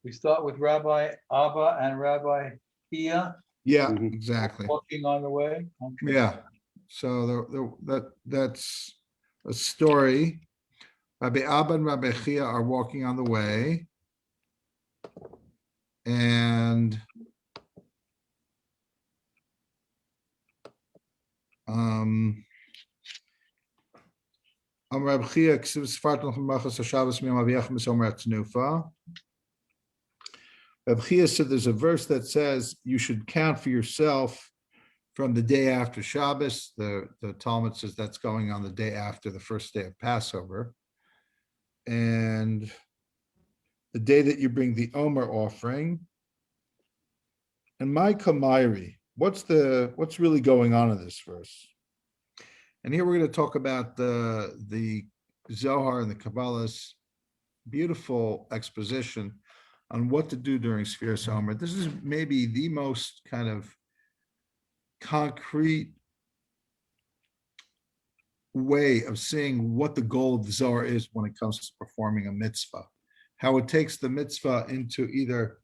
We start with Rabbi Abba and Rabbi Kia Yeah, exactly. walking on the way. Okay. Yeah. So that's a story. Rabbi Abba and Rabbi Chia are walking on the way. And Rabbi Chia said there's a verse that says you should count for yourself from the day after Shabbos. The Talmud says that's going on the day after the first day of Passover. And the day that you bring the Omer offering. And my Kamairi, what's really going on in this verse? And here we're going to talk about the Zohar and the Kabbalah's beautiful exposition on what to do during Sephirat Omer. This is maybe the most kind of concrete way of seeing what the goal of the Zohar is when it comes to performing a mitzvah. How it takes the mitzvah into either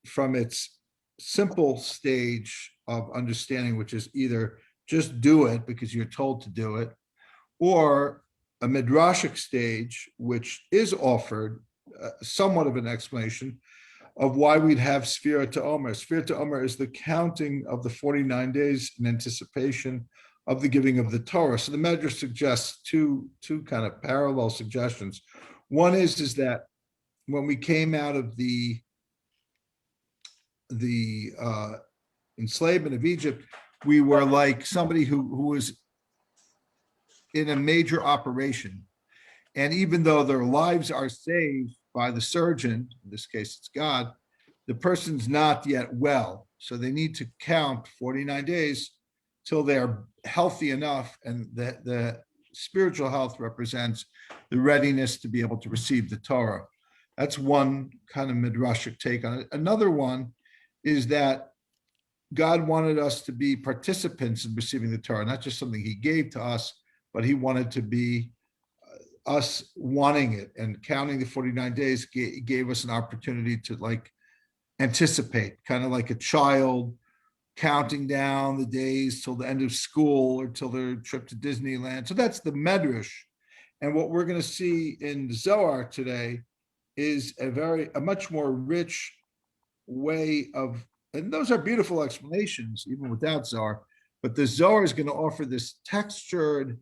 from its simple stage of understanding, which is either just do it because you're told to do it, or a midrashic stage, which is offered somewhat of an explanation of why we'd have Sephirat Omer. Sephirat Omer is the counting of the 49 days in anticipation of the giving of the Torah. So the Medrash suggests two kind of parallel suggestions. One is that when we came out of the enslavement of Egypt, we were like somebody who was in a major operation. And even though their lives are saved by the surgeon, in this case it's God, the person's not yet well. So they need to count 49 days till they're healthy enough, and the spiritual health represents the readiness to be able to receive the Torah. That's one kind of midrashic take on it. Another one is that God wanted us to be participants in receiving the Torah, not just something he gave to us, but he wanted to be us wanting it, and counting the 49 days gave us an opportunity to like anticipate, kind of like a child counting down the days till the end of school or till their trip to Disneyland. So that's the Medrash. And what we're going to see in the Zohar today is a much more rich way of, and those are beautiful explanations, even without Zohar, but the Zohar is going to offer this textured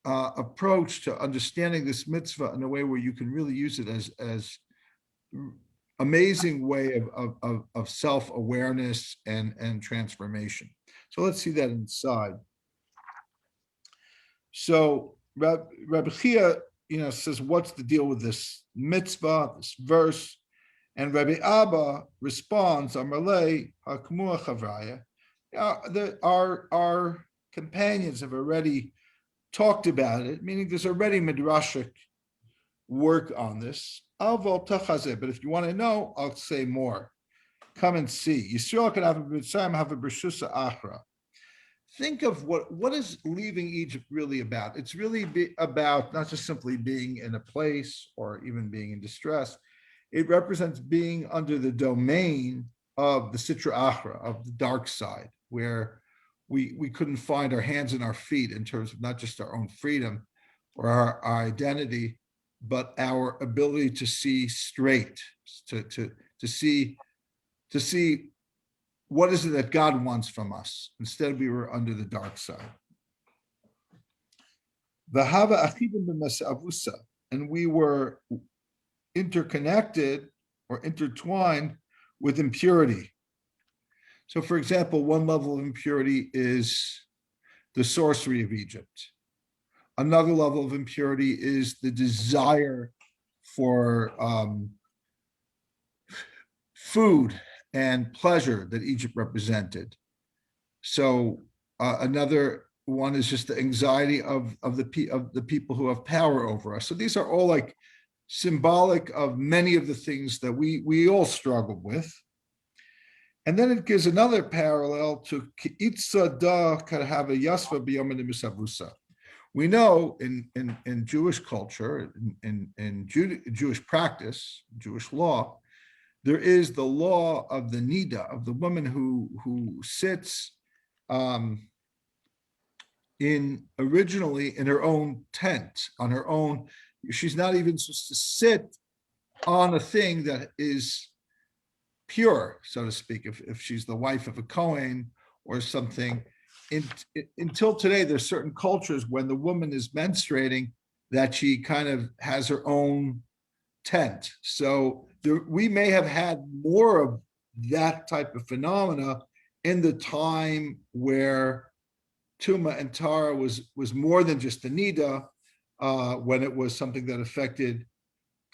approach to understanding this mitzvah in a way where you can really use it as amazing way of self-awareness and transformation. So let's see that inside. So Rabbi Chia, says, what's the deal with this mitzvah, this verse? And Rabbi Abba responds, Amarle hakmua chavraya. Our companions have already talked about it, meaning there's already midrashic work on this. But if you want to know, I'll say more. Come and see. Yisrael can have a b'rshusa achra. Think of what is leaving Egypt really about. It's really about not just simply being in a place or even being in distress. It represents being under the domain of the Sitra Achra, of the dark side, where we couldn't find our hands and our feet in terms of not just our own freedom or our identity, but our ability to see straight, to see what is it that God wants from us. Instead, we were under the dark side. And we were interconnected or intertwined with impurity. So, for example, one level of impurity is the sorcery of Egypt. Another level of impurity is the desire for food and pleasure that Egypt represented. So another one is just the anxiety of the people who have power over us. So these are all like symbolic of many of the things that we all struggle with. And then it gives another parallel to Ki'itza da Karhava Yasva B'Yom Misavusa. we know in Jewish culture, in Jewish practice, Jewish law, there is the law of the nida, of the woman who sits originally in her own tent, on her own. She's not even supposed to sit on a thing that is pure, so to speak, if she's the wife of a Kohen or something. Until today, there's certain cultures when the woman is menstruating that she kind of has her own tent. So we may have had more of that type of phenomena in the time where Tuma and Tara was more than just a nida, when it was something that affected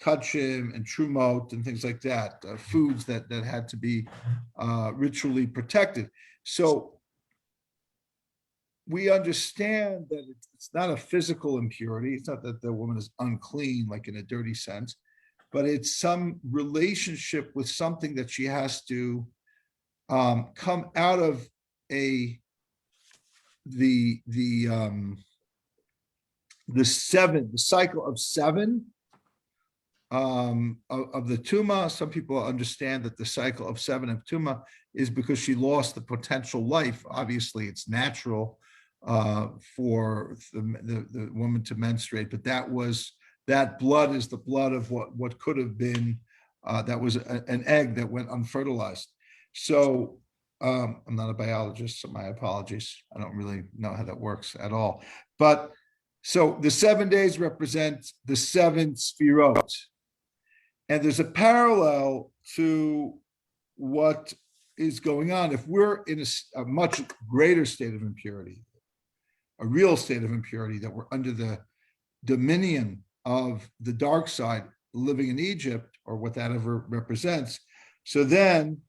kachim and trumot and things like that, foods that had to be ritually protected. So we understand that it's not a physical impurity. It's not that the woman is unclean, like in a dirty sense, but it's some relationship with something that she has to come out of the cycle of seven of the Tuma. Some people understand that the cycle of seven of Tuma is because she lost the potential life. Obviously, it's natural for the woman to menstruate, but that blood is the blood of what could have been, that was an egg that went unfertilized. So I'm not a biologist, so my apologies. I don't really know how that works at all. But so the 7 days represent the seven Sephirat. And there's a parallel to what is going on. If we're in a much greater state of impurity, a real state of impurity, that we're under the dominion of the dark side, living in Egypt, or what that ever represents. So then,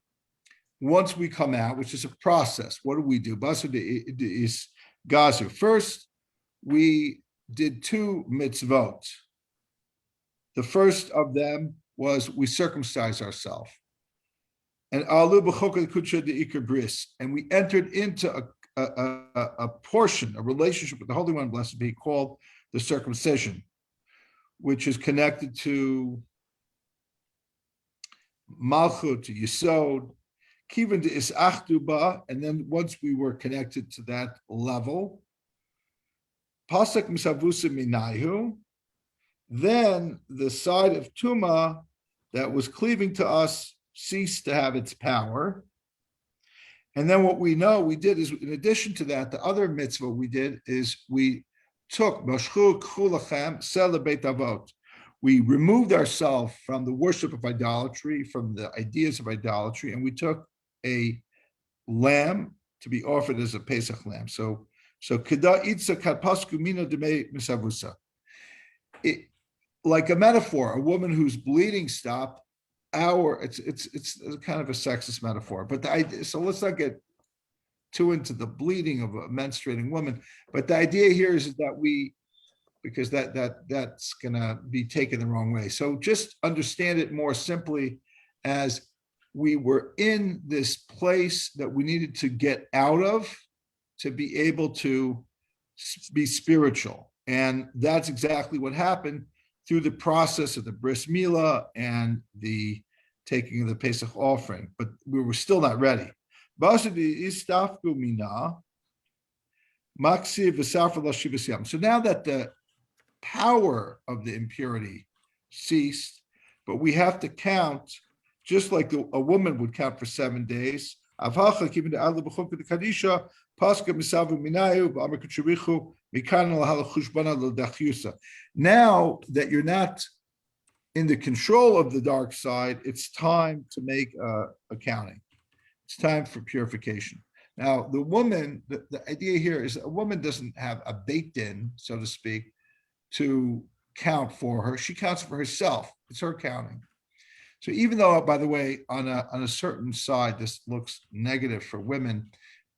once we come out, which is a process, what do? Basu is Gazu. First, we did two mitzvot. The first of them was we circumcised ourselves. And alu b'chokah kudsha de'ikar bris, and we entered into a portion, a relationship with the Holy One, blessed be, called the circumcision, which is connected to Malchut, to Yesod, Kivan to Isachduba, and then once we were connected to that level, Pasak Misavusa Minayu, then the side of Tuma that was cleaving to us ceased to have its power. And then what we know we did is, in addition to that, the other mitzvah we did is we took Mashchu K'chulachem Sel Beit Avot. We removed ourselves from the worship of idolatry, from the ideas of idolatry, and we took a lamb to be offered as a Pesach lamb. So Keda Itza Katpasku Mina Deme Misavusa. Like a metaphor, a woman whose bleeding stopped. It's kind of a sexist metaphor, but the idea, so let's not get too into the bleeding of a menstruating woman. But the idea here is that because that's gonna be taken the wrong way. So just understand it more simply as we were in this place that we needed to get out of to be able to be spiritual. And that's exactly what happened through the process of the bris milah and the taking of the Pesach offering, but we were still not ready. So now that the power of the impurity ceased, but we have to count just like a woman would count for 7 days. Now that you're not in the control of the dark side, it's time to make accounting. It's time for purification. Now, the woman, the idea here is a woman doesn't have a baked in, so to speak, to count for her. She counts for herself. It's her counting. So even though, by the way, on a certain side, this looks negative for women,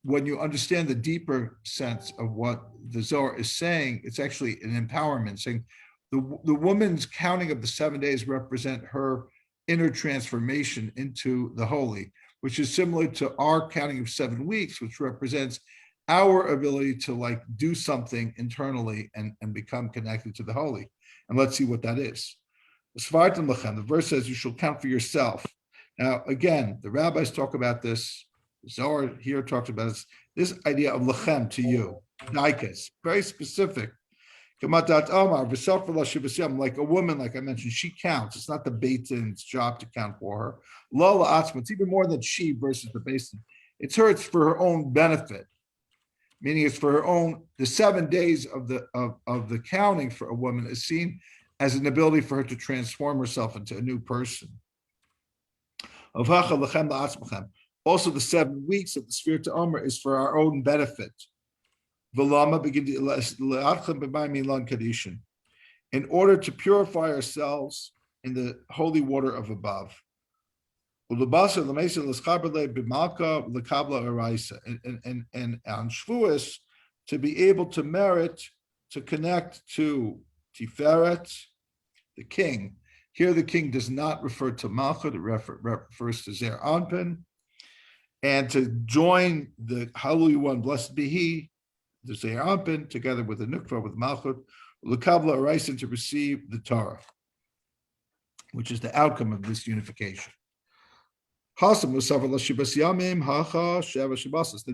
when you understand the deeper sense of what the Zohar is saying, it's actually an empowerment, saying the woman's counting of the 7 days represent her inner transformation into the holy, which is similar to our counting of 7 weeks, which represents our ability to like do something internally and become connected to the holy. And let's see what that is. The verse says you shall count for yourself. Now, again, the rabbis talk about this. Zohar here talks about this idea of lechem to you, daikes, very specific. Like a woman, like I mentioned, she counts. It's not the Beitin's job to count for her. Lola Atzma, it's even more than she versus the Beitin. It's her, it's for her own benefit. Meaning it's for her own, the 7 days of the counting for a woman is seen as an ability for her to transform herself into a new person. Also, the 7 weeks of the Sephirat to Omer is for our own benefit. In order to purify ourselves in the holy water of above. And on Shavuos, to be able to merit, to connect to Tiferet, the king. Here the king does not refer to Malchut, it refers to Zer Anpin. And to join the Holy One, blessed be he, the Zer Anpin, together with the Mikvah, with Malchut, L'kabla Araisen, to receive the Torah, which is the outcome of this unification. The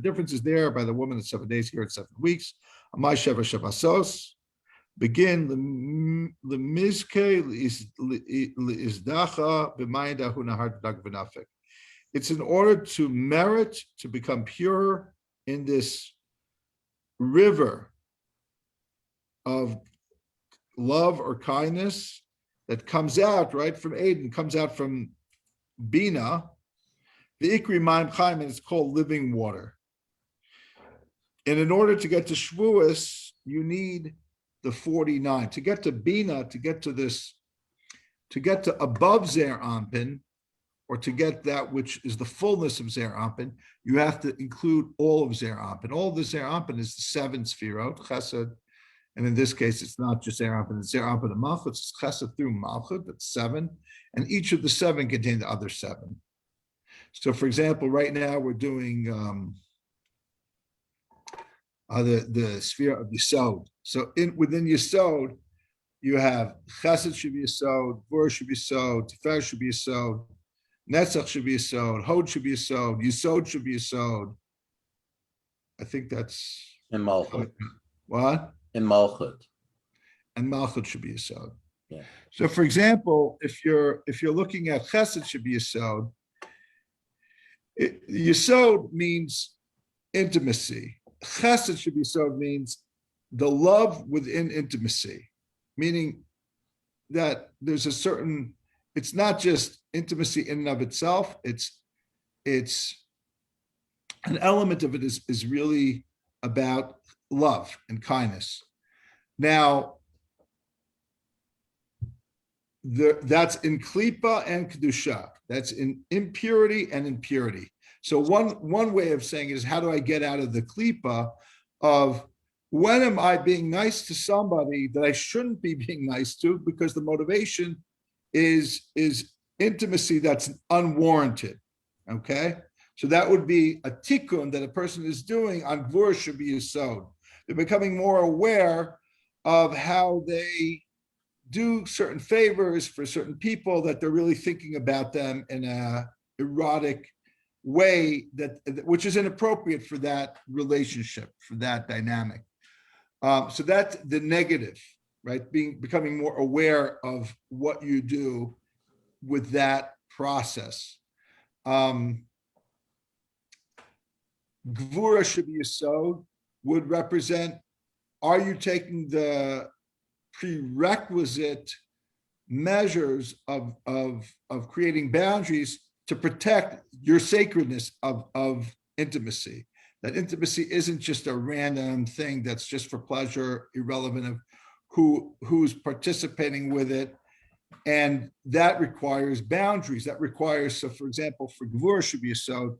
difference is there by the woman at 7 days, here at 7 weeks. Amai Sheva Shavasos. Begin the Mizke Izdacha B'Maydahu Nahar Dag V'Nafek. It's in order to merit, to become pure in this river of love or kindness that comes out right from Aden, comes out from Bina, the Ikri Maim Chaim, and it's called living water. And in order to get to Shavuos, you need the 49. To get to Bina, to get to above Zer Anpin, or to get that which is the fullness of Zer Anpin, you have to include all of Zer Anpin. All of the Zer Anpin is the 7 Sephirat, Chesed, and in this case, it's not just Zer Anpin, it's Zer Anpin and Malchut, it's Chesed through Malchut, that's 7, and each of the 7 contain the other 7. So, for example, right now we're doing the sphere of Yesod. So, within Yesod, you have Chesed should be Yesod, Gvura should be Yesod, Tifer should be Yesod, Netzach should be Yesod, Hod should be Yesod, Yesod should be Yesod. I think that's and Malchut. What? And Malchut. And Malchut should be Yesod. Yeah. So, for example, if you're looking at Chesed should be Yesod, Yesod means intimacy. Chesed should be Yesod means the love within intimacy, meaning that there's a certain, it's not just intimacy in and of itself, it's an element of it is really about love and kindness. Now, that's in klipa and kedusha. That's in impurity and in purity. So one way of saying it is, how do I get out of the klipa of when am I being nice to somebody that I shouldn't be being nice to, because the motivation is intimacy that's unwarranted. Okay, so that would be a tikkun that a person is doing on gvura should be yesod. They're becoming more aware of how they do certain favors for certain people, that they're really thinking about them in a erotic way, which is inappropriate for that relationship, for that dynamic. So that's the negative, right? Becoming more aware of what you do with that process. Gvura should be yesod would represent, are you taking the prerequisite measures of creating boundaries to protect your sacredness of intimacy? That intimacy isn't just a random thing that's just for pleasure, irrelevant of who's participating with it. And that requires boundaries. That requires, so for example, for Gvura should be yesod,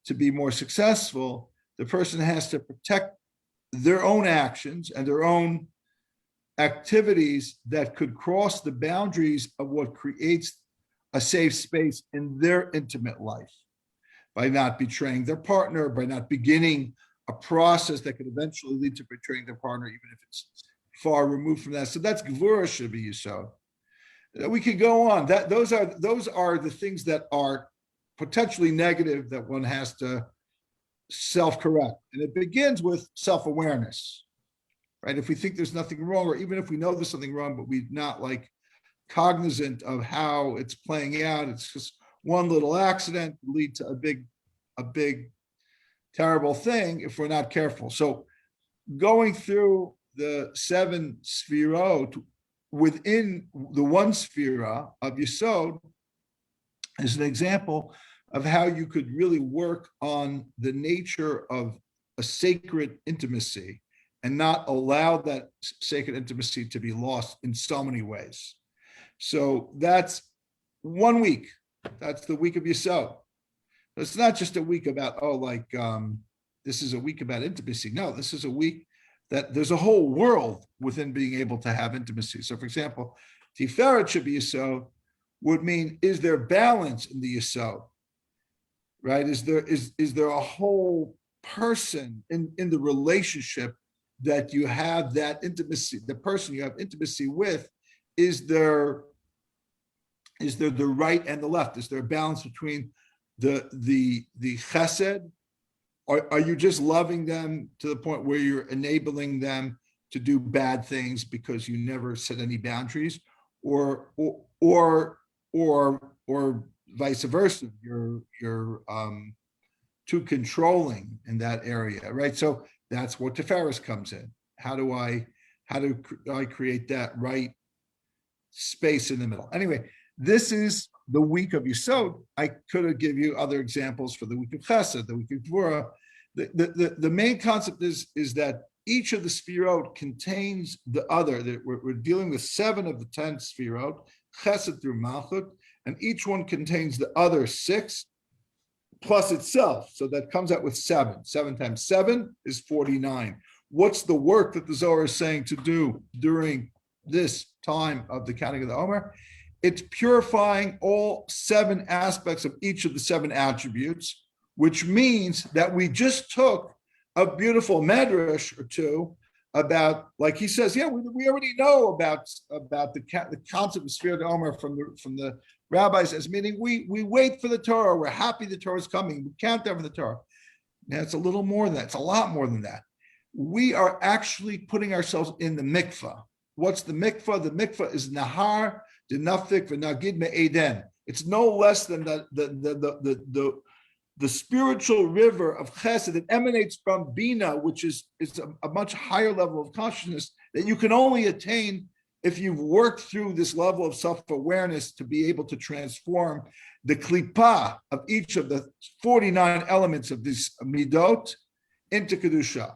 to be more successful, the person has to protect their own actions and their own activities that could cross the boundaries of what creates a safe space in their intimate life, by not betraying their partner, by not beginning a process that could eventually lead to betraying their partner, even if it's far removed from that. So that's Gvura should be Yisod. We could go on. Those are the things that are potentially negative that one has to self-correct. And it begins with self-awareness, right? If we think there's nothing wrong, or even if we know there's something wrong, but we're not like cognizant of how it's playing out, it's just one little accident lead to a big terrible thing if we're not careful. So going through the 7 Sephirat within the 1 Sephirah of Yesod is an example of how you could really work on the nature of a sacred intimacy and not allow that sacred intimacy to be lost in so many ways. So that's 1 week. That's the week of Yesod. It's not just a week about, this is a week about intimacy. No, this is a week that there's a whole world within being able to have intimacy. So for example, Tiferet should be Yesod would mean, is there balance in the Yesod? Right? Is there a whole person in the relationship that you have that intimacy, the person you have intimacy with, is there the right and the left? Is there a balance between the chesed? Are you just loving them to the point where you're enabling them to do bad things because you never set any boundaries, or vice versa? You're too controlling in that area, right? So that's what Tiferes comes in. How do I create that right space in the middle? Anyway, this is the week of Yesod. I could have given you other examples for the week of Chesed, the week of Gvura. The main concept is that each of the Sefirot contains the other. That we're dealing with 7 of the 10 Sefirot, Chesed through Malchut, and each one contains the other 6 plus itself. So that comes out with 7. 7 times 7 is 49. What's the work that the Zohar is saying to do during this time of the counting of the Omer? It's purifying all 7 aspects of each of the 7 attributes, which means that we just took a beautiful medrash or two about, like he says, we already know about the concept of Sephirat Omer from the rabbis, as meaning we wait for the Torah, we're happy the Torah is coming, we count down for the Torah. Now it's a little more than that, it's a lot more than that. We are actually putting ourselves in the mikvah. What's the mikvah? The mikvah is nahar denafik v'nagid me'eden. It's no less than the spiritual river of chesed that emanates from bina, which is a much higher level of consciousness that you can only attain if you've worked through this level of self-awareness to be able to transform the klipa of each of the 49 elements of this midot into kedusha.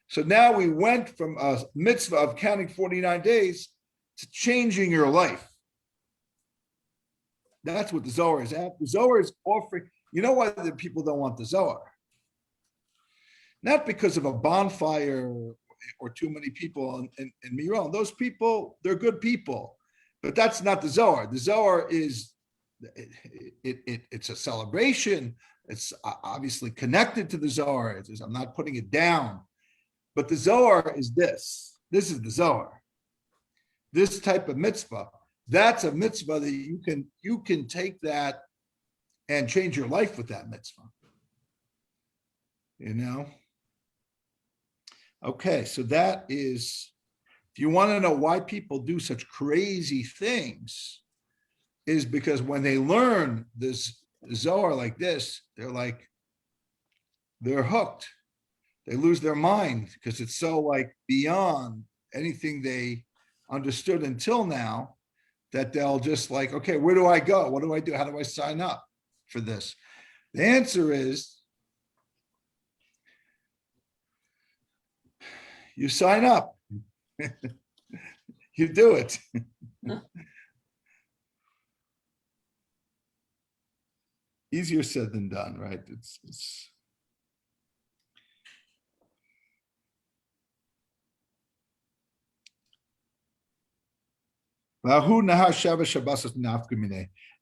So now we went from a mitzvah of counting 49 days to changing your life. That's what the Zohar is at. The Zohar is offering. You know why the people don't want the Zohar? Not because of a bonfire or too many people in Meron. Those people, they're good people, but that's not the Zohar. The Zohar is, it's a celebration. It's obviously connected to the Zohar. I'm not putting it down, but the Zohar is this. This is the Zohar. This type of mitzvah, that's a mitzvah that you can take that and change your life with that mitzvah. Okay, so that is, if you want to know why people do such crazy things, is because when they learn this Zohar like this, they're hooked. They lose their mind because it's so like beyond anything they understood until now, that they'll just like, okay, where do I go? What do I do? How do I sign up for this? The answer is you sign up. You do it. Easier said than done, right? It's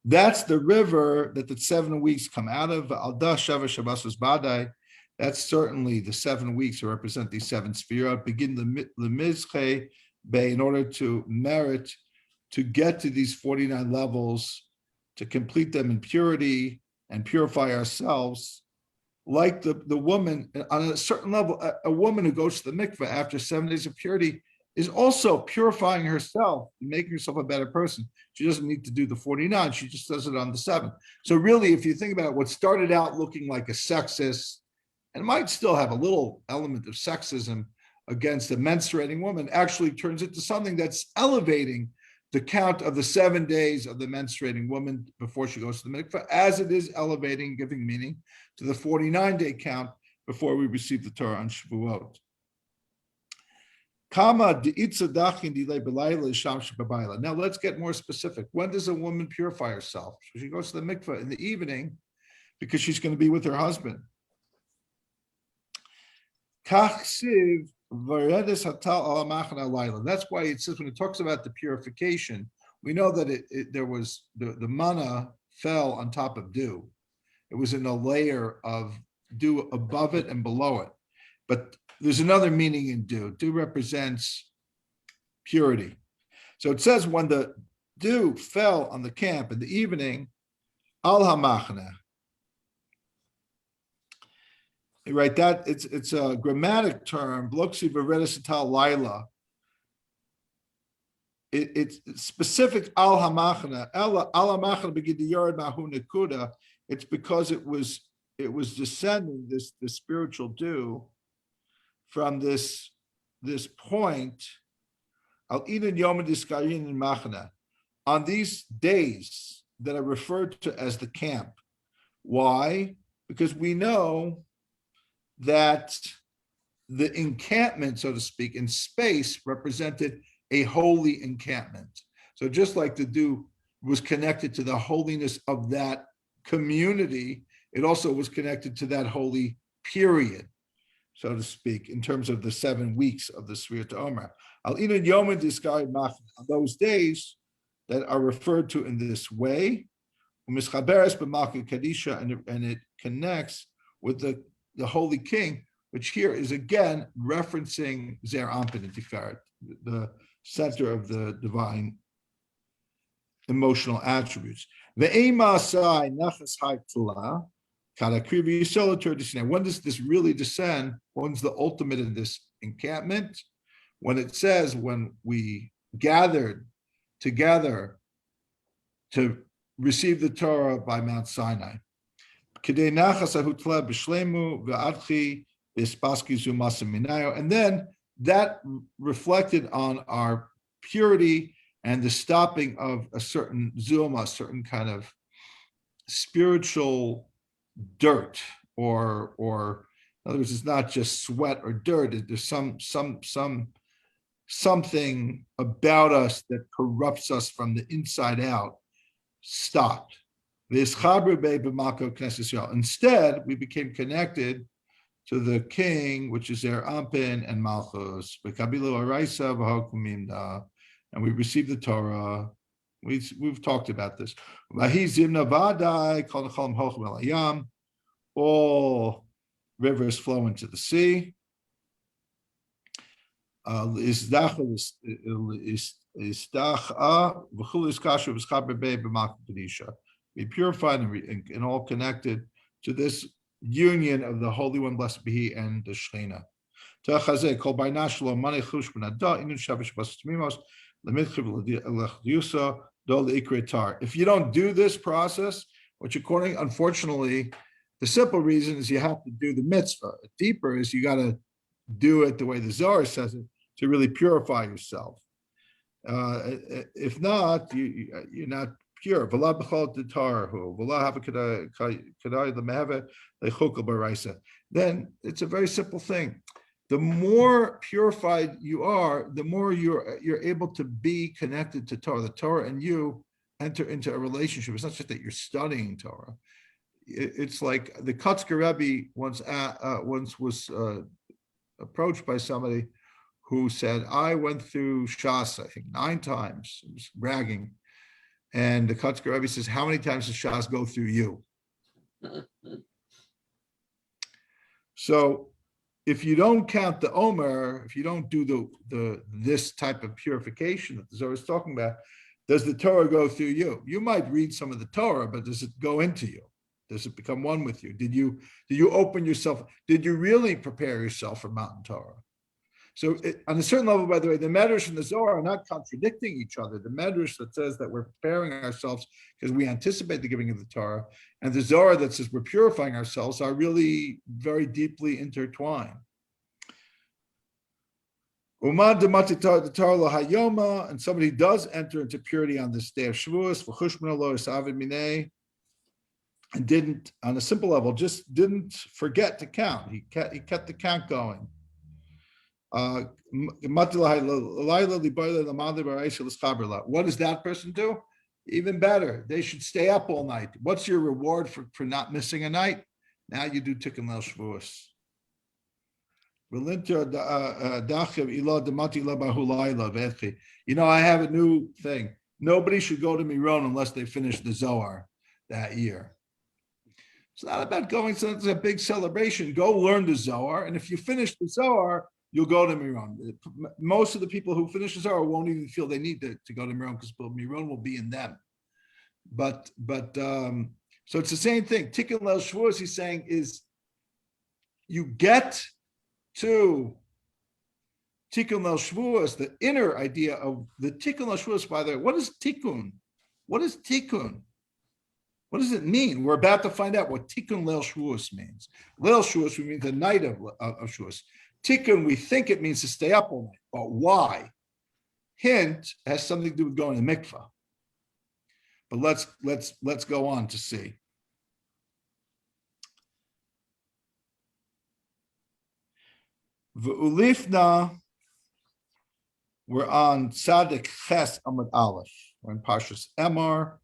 That's the river that the 7 weeks come out of. That's certainly the 7 weeks to represent these 7 Sephirat. Begin the Mizche Bay in order to merit to get to these 49 levels, to complete them in purity and purify ourselves. Like the woman on a certain level, a woman who goes to the mikveh after 7 days of purity is also purifying herself and making herself a better person. She doesn't need to do the 49, she just does it on the 7th. So really, if you think about it, what started out looking like a sexist, and might still have a little element of sexism against a menstruating woman, actually turns into something that's elevating the count of the 7 days of the menstruating woman before she goes to the mikveh, as it is elevating, giving meaning to the 49-day count before we receive the Torah on Shavuot. Now let's get more specific. When does a woman purify herself? So she goes to the mikveh in the evening because she's going to be with her husband. That's why it says when it talks about the purification, we know that there was the manna fell on top of dew. It was in a layer of dew above it and below it. But there's another meaning in dew. Dew represents purity. So it says when the dew fell on the camp in the evening, al hamachna. Right, that it's a grammatic term. Laila. It's specific al hamachna. Al hamachna begin the yard mahu nekuda. It's because it was descending the spiritual dew from this point. Al inan yom diskayin in machna, on these days that are referred to as the camp. Why? Because we know that the encampment, so to speak, in space represented a holy encampment. So just like the dew was connected to the holiness of that community, it also was connected to that holy period, so to speak, in terms of the 7 weeks of the Sephirat Baomer. On those days that are referred to in this way, and it connects with the Holy King, which here is again referencing Zer Ampin and Tiferet, the center of the divine emotional attributes. When does this really descend? When's the ultimate in this encampment? When it says, when we gathered together to receive the Torah by Mount Sinai. And then that reflected on our purity and the stopping of a certain zuma, a certain kind of spiritual dirt, or in other words, it's not just sweat or dirt. There's something about us that corrupts us from the inside out. Stopped. Instead, we became connected to the king, which is Zer Ampin and Malchus, and we received the Torah. We've talked about this. All rivers flow into the sea. Be purified and all connected to this union of the Holy One, blessed be He, and the Shechina. If you don't do this process, which according, unfortunately, the simple reason is you have to do the mitzvah. Deeper is you got to do it the way the Zohar says it to really purify yourself. If not, you're not pure. Then it's a very simple thing. The more purified you are, the more you're able to be connected to Torah. The Torah and you enter into a relationship. It's not just that you're studying Torah. It's like the Kotzker Rebbe once was approached by somebody who said, I went through Shas, I think 9 times. He was bragging. And the Kotzker Rebbe says, how many times does Shas go through you? So if you don't count the Omer, if you don't do this type of purification that the Zohar is talking about, does the Torah go through you? You might read some of the Torah, but does it go into you? Does it become one with you? Did you open yourself? Did you really prepare yourself for Mountain Torah? So on a certain level, by the way, the medrash and the Zohar are not contradicting each other. The medrash that says that we're preparing ourselves because we anticipate the giving of the Torah, and the Zohar that says we're purifying ourselves are really very deeply intertwined. And somebody does enter into purity on this day of Shavuos, and didn't, on a simple level, just didn't forget to count. He kept the count going. What does that person do? Even better, they should stay up all night. What's your reward for not missing a night? Now you do Tikkun Leil Shavuos. I have a new thing. Nobody should go to Meron unless they finish the Zohar that year. It's not about going, so it's a big celebration. Go learn the Zohar, and if you finish the Zohar, you'll go to Meron. Most of the people who finish the Zohar won't even feel they need to go to Meron because Meron will be in them. But so it's the same thing. Tikkun Leil Shavuos, he's saying, is you get to Tikkun Leil Shavuos, the inner idea of the Tikkun Leil Shavuos. By the way, what is Tikkun? What is Tikkun? What does it mean? We're about to find out what Tikkun Leil Shavuos means. Leil Shavuos, we mean the night of Shavuos. Tikkun, we think it means to stay up all night, but why? Hint has something to do with going to Mikvah. But let's go on to see. V'ulifna, we're on Tzadik Ches Amud Aleph. We're in Parshas Emor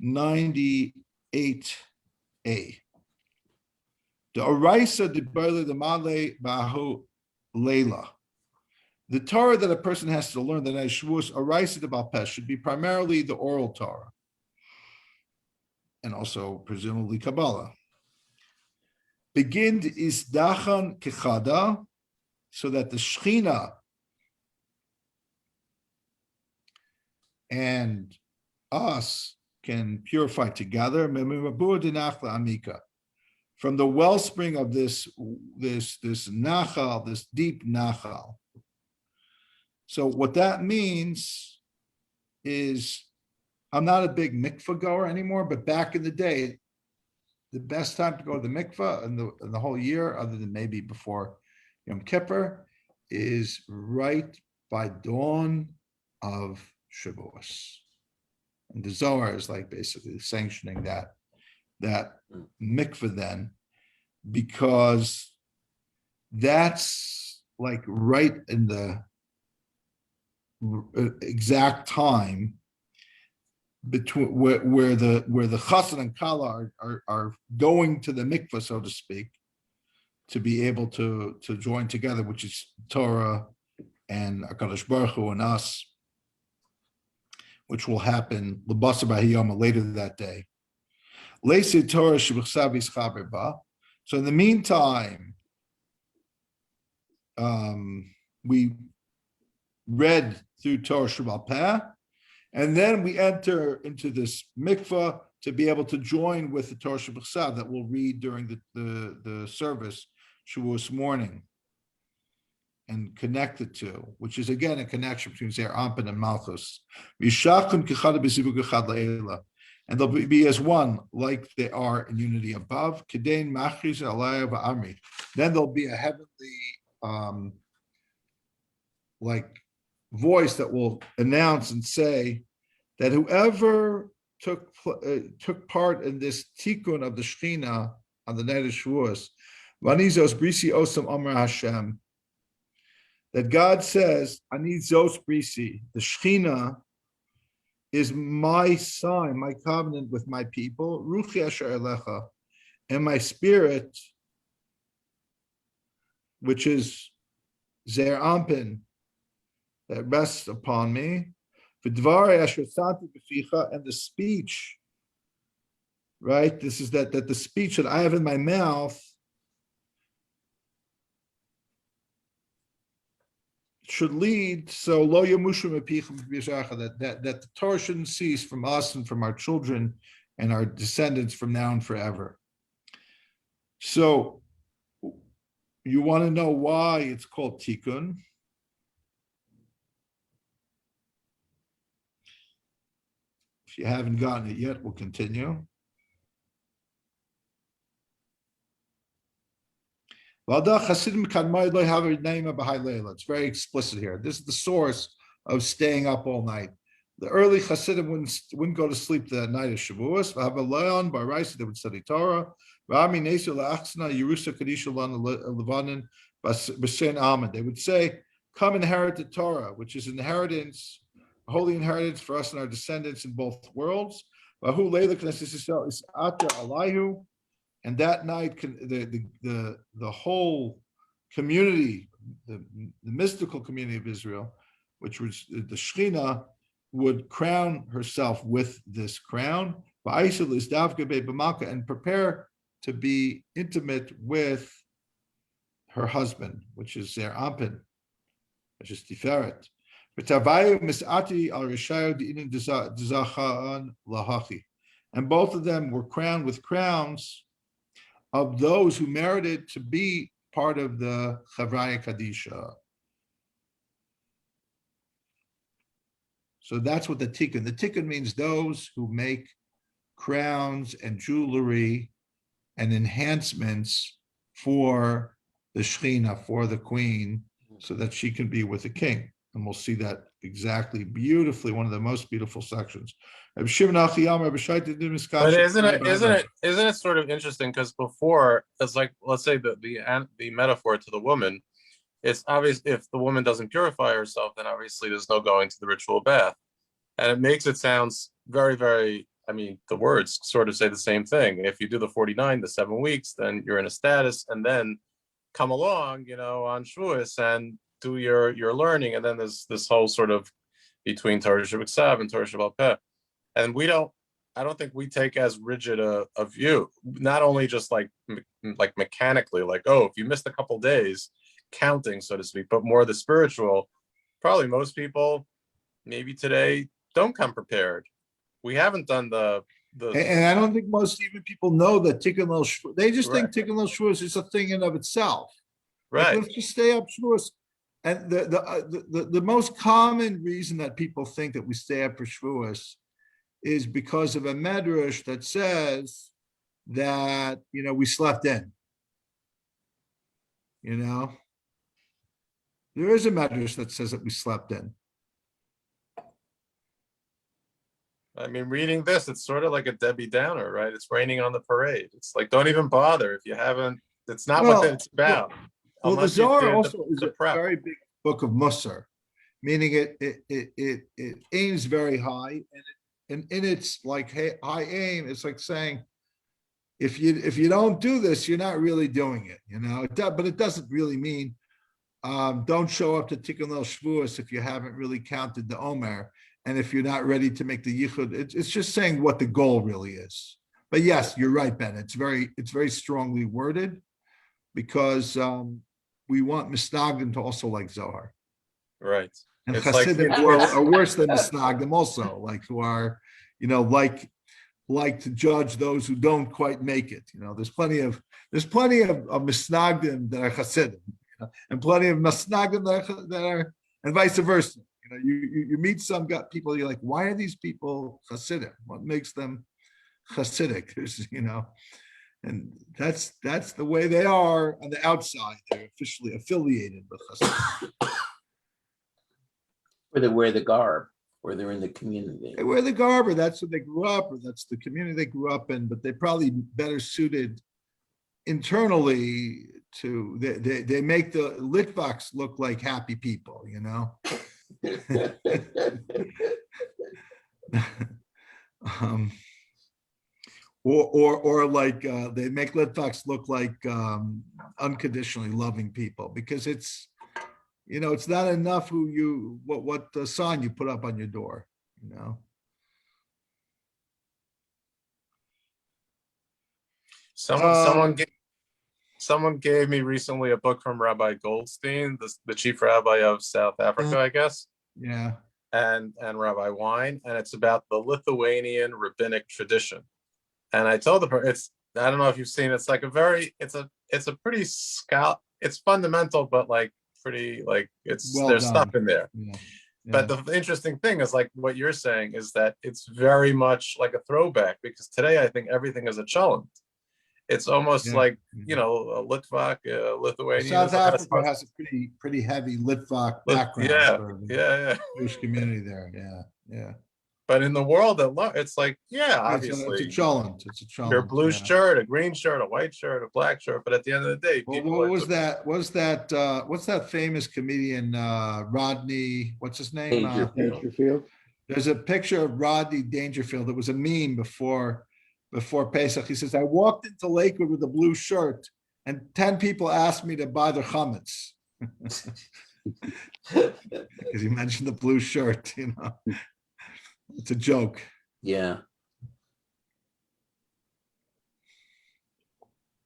98a. The Oraisa de Berle de Male Bahu Leila. The Torah that a person has to learn, the night Shavuos, Oraisa de Balpes, should be primarily the oral Torah, and also presumably Kabbalah. Begin is Dachan Kechada, so that the Shechina and us can purify together. From the wellspring of this nachal, this deep nachal. So what that means is, I'm not a big mikvah goer anymore, but back in the day, the best time to go to the mikvah in the whole year, other than maybe before Yom Kippur, is right by dawn of Shavuos. And the Zohar is like basically sanctioning that mikvah then, because that's like right in the exact time between where the chassan and kala are going to the mikvah, so to speak, to be able to join together, which is Torah and HaKadosh Baruch Hu and us, which will happen l'basar b'hayom later that day. Torah so in the meantime, we read through Torah Sheba'al Peh, and then we enter into this mikvah to be able to join with the Torah Sheba'al that we'll read during the service Shavuos morning and connect the two, which is again a connection between Zeir Anpin and Malchus. And they'll be as one, like they are in unity above. Then there'll be a heavenly like voice that will announce and say that whoever took part in this tikkun of the Shechina on the night of Shavuos, Vanizos Brisi Osam Amar Hashem, that God says, Ani Zos Brisi, the Shechina is my sign, my covenant with my people, Ruchi Asher Elecha, and my spirit, which is Zeir Anpin, that rests upon me, V'dvarei Asher Santi B'ficha, and the speech, right? This is that the speech that I have in my mouth should lead, so lo yamushu mepichem b'yisracha, that the Torah shouldn't cease from us and from our children and our descendants from now and forever. So you want to know why it's called Tikkun? If you haven't gotten it yet, we'll continue. It's very explicit here. This is the source of staying up all night. The early Hasidim wouldn't go to sleep the night of Shavuos. They would study Torah. They would say, come inherit the Torah, which is inheritance, holy inheritance for us and our descendants in both worlds. And that night, the whole community, the mystical community of Israel, which was the Shekhinah, would crown herself with this crown, and prepare to be intimate with her husband, which is their Ampin, which is Tiferet. And both of them were crowned with crowns of those who merited to be part of the Chavraya Kadisha. So that's what the Tikkun. The Tikkun means those who make crowns and jewelry and enhancements for the Shekhinah, for the queen, so that she can be with the king. And we'll see that exactly beautifully, one of the most beautiful sections. But isn't it sort of interesting? Because before, it's like, let's say the metaphor to the woman, it's obvious if the woman doesn't purify herself, then obviously there's no going to the ritual bath. And it makes it sounds very, very, I mean, the words sort of say the same thing. If you do the 49, the 7 weeks, then you're in a status, and then come along, on Shavuos and do your learning. And then there's this whole sort of between Torah Shabbat and Torah Shabbat Peh. And I don't think we take as rigid a view, not only just like mechanically, like, oh, if you missed a couple days, counting, so to speak, but more the spiritual. Probably most people, maybe today, don't come prepared. We haven't done the. And I don't think most even people know that Tikkun Leil Shavuos. They just think Tikkun Leil Shavuos is a thing in of itself. Right. Like, let's just stay up Shavuos. And the most common reason that people think that we stay up for Shavuos is because of a medrash that says that we slept in. There is a medrash that says that we slept in. I mean, reading this, it's sort of like a Debbie Downer, right? It's raining on the parade. It's like, don't even bother if you haven't. It's not what it's about. Well, the Zohar also is a very big book of Musar, meaning it aims very high, and in its like high aim, it's like saying, if you don't do this, you're not really doing it, But it doesn't really mean don't show up to Tikkun Leil Shavuos if you haven't really counted the Omer, and if you're not ready to make the Yichud. It's just saying what the goal really is. But yes, you're right, Ben. It's very strongly worded because we want Misnagdim to also like Zohar. Right. And Hasidim are worse than Misnagdim also, like who are, like to judge those who don't quite make it. There's plenty of Misnagdim that are Hasidim, and plenty of Misnagdim that are, and vice versa. You meet some people, you're like, why are these people Hasidim? What makes them Hasidic? And that's the way they are on the outside. They're officially affiliated with Hasidim. Or they wear the garb, or they're in the community. They wear the garb, or that's what they grew up, or that's the community they grew up in, but they're probably better suited internally to, they make the Litvaks look like happy people, or like they make Litvaks look like unconditionally loving people, because it's not enough what the sign you put up on your door, Someone someone gave me recently a book from Rabbi Goldstein, the chief rabbi of South Africa, I guess, Yeah. and Rabbi Wine, and it's about the Lithuanian rabbinic tradition. And I told the it's I don't know if you've seen it's like it's a pretty it's fundamental, but like pretty like Well there's done. stuff in there. Yeah. But the interesting thing is like what you're saying is that it's very much like a throwback, because today I think everything is a cholent. It's almost like, you know, a Litvak, Lithuanian. South Africa has a pretty heavy Litvak background for the Jewish community there. Yeah. But in the world, it's like, obviously, it's a cholent. It's a cholent. your blue shirt, a green shirt, a white shirt, a black shirt. But at the end of the day, well, people what was that? What's that famous comedian Rodney? What's his name? Dangerfield. There's a picture of Rodney Dangerfield. It was a meme before Pesach. He says, I walked into Lakewood with a blue shirt and 10 people asked me to buy their chametz. Because he mentioned the blue shirt, you know. It's a joke. Yeah.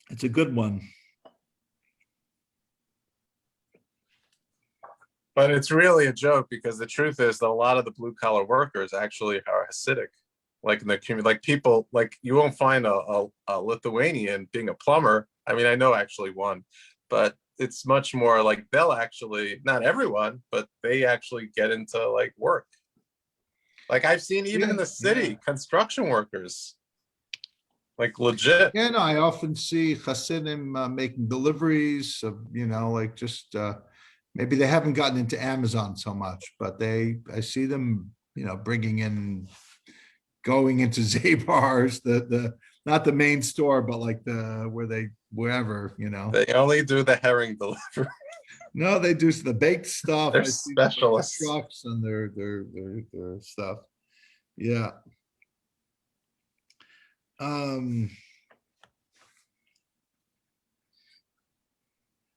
It's a good one. But it's really a joke, because the truth is that a lot of the blue collar workers actually are Hasidic. Like in the community, like people, like you won't find a Lithuanian being a plumber. I mean, I know actually one, but it's much more like they'll actually, not everyone, but they actually get into like work. Like I've seen even in the city, construction workers, like legit. Yeah, no, I often see Hasidim making deliveries of, you know, like just maybe they haven't gotten into Amazon so much, but I see them, you know, going into Zabar's, the not the main store, but like wherever, you know. They only do the herring delivery. No, they do the baked stuff. They're I see specialists. their trucks and their stuff. Yeah.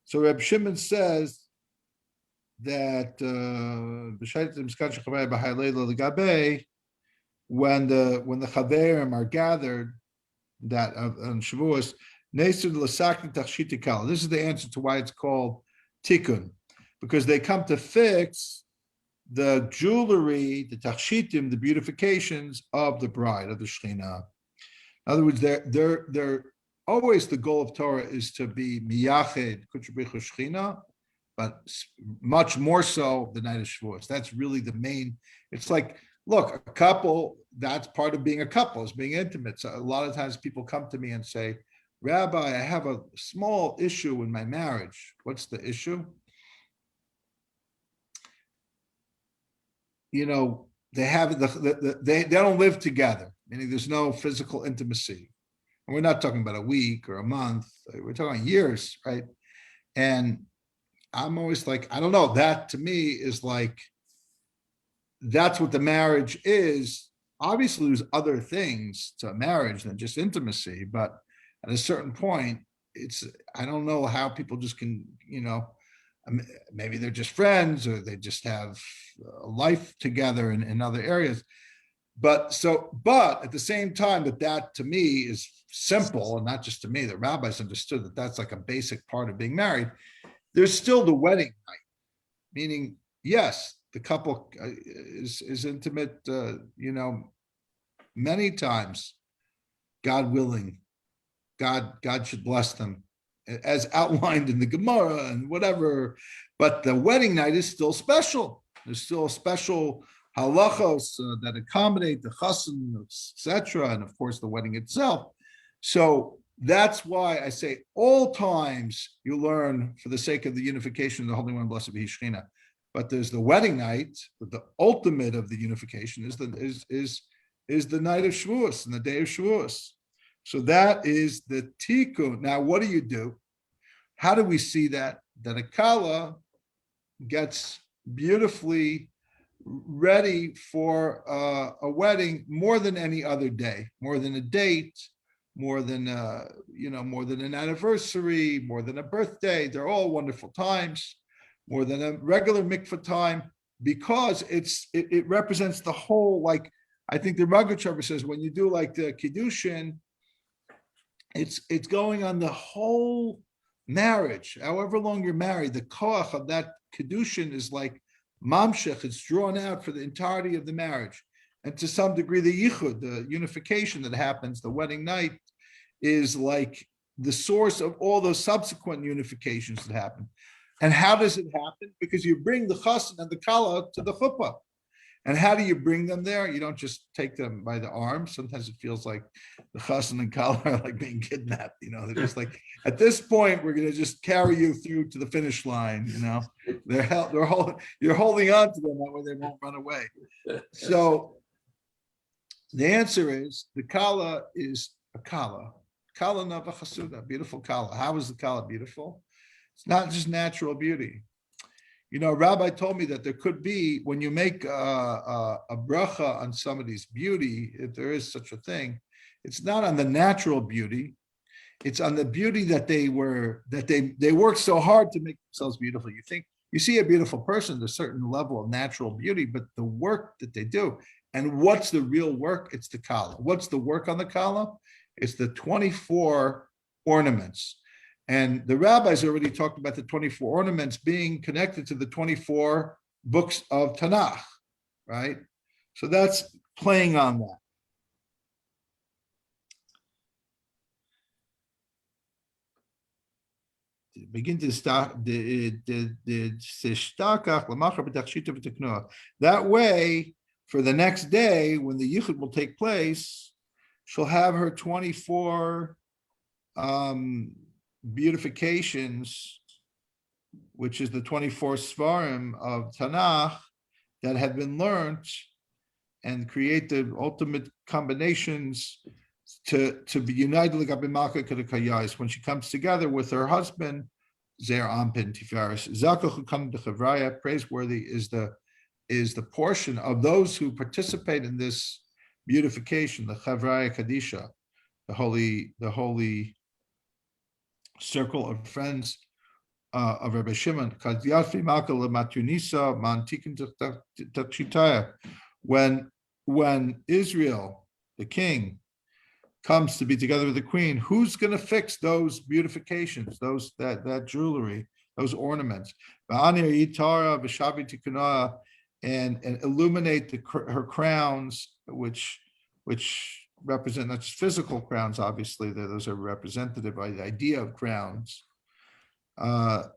So Reb Shimon says that when the Chaverim are gathered, that on Shavuos, this is the answer to why it's called Tikkun, because they come to fix the jewelry, the tachshitim, the beautifications of the bride, of the Shekhinah. In other words, they're always, the goal of Torah is to be miyached kutrabichu Shekhinah, but much more so the night of Shavuos. That's really the main. It's like, look, a couple, that's part of being a couple, is being intimate. So a lot of times people come to me and say, Rabbi, I have a small issue in my marriage. What's the issue? You know, they have they don't live together, meaning there's no physical intimacy. And we're not talking about a week or a month. We're talking years, right? And I'm always like, I don't know. That to me is like, that's what the marriage is. Obviously, there's other things to a marriage than just intimacy, but at a certain point, I don't know how people just can, you know, maybe they're just friends or they just have a life together in other areas. But at the same time, that to me is simple, and not just to me, the rabbis understood that that's like a basic part of being married. There's still the wedding night, meaning, yes, the couple is intimate, you know, many times, God willing. God should bless them, as outlined in the Gemara and whatever. But the wedding night is still special. There's still special halachos that accommodate the chassan, etc., and of course the wedding itself. So that's why I say all times you learn for the sake of the unification of the Holy One, blessed be Shekhinah. But there's the wedding night, but the ultimate of the unification is the night of Shavuos and the day of Shavuos. So that is the tikkun. Now, what do? How do we see that? That a kala gets beautifully ready for a wedding more than any other day, more than a date, more than more than an anniversary, more than a birthday. They're all wonderful times, more than a regular mikvah time, because it represents the whole. Like I think the Ragachover says, when you do like the kiddushin, it's going on the whole marriage, however long you're married, the koach of that kedushin is like mamshech, it's drawn out for the entirety of the marriage. And to some degree, the yichud, the unification that happens, the wedding night, is like the source of all those subsequent unifications that happen. And how does it happen? Because you bring the chassan and the kala to the chuppah. And how do you bring them there? You don't just take them by the arm. Sometimes it feels like the chassan and kala are like being kidnapped. They're just like, at this point, we're going to just carry you through to the finish line. You're holding on to them that way they won't run away. So the answer is the kala is a kala. Kala nava chasuda, beautiful kala. How is the kala beautiful? It's not just natural beauty. Rabbi told me that there could be, when you make a bracha on somebody's beauty, if there is such a thing, it's not on the natural beauty, it's on the beauty that they worked so hard to make themselves beautiful. You see a beautiful person, there's a certain level of natural beauty, but the work that they do, and what's the real work? It's the kala. What's the work on the kala? It's the 24 ornaments. And the rabbis already talked about the 24 ornaments being connected to the 24 books of Tanakh, right? So that's playing on that. Begin to start that way. For the next day, when the yichud will take place, she'll have her 24 beautifications, which is the 24 svarim of Tanakh that have been learned, and create the ultimate combinations to be united when she comes together with her husband. Zer Ampin Tiferes Zakach come to Chavraya. Praiseworthy is the portion of those who participate in this beautification, the Chavraya Kadisha, the holy circle of friends of Rabbi Shimon. When Israel, the king, comes to be together with the queen, who's going to fix those beautifications, that jewelry, those ornaments, and illuminate her crowns, which represent not just physical crowns, obviously, those are representative by the idea of crowns. Nobody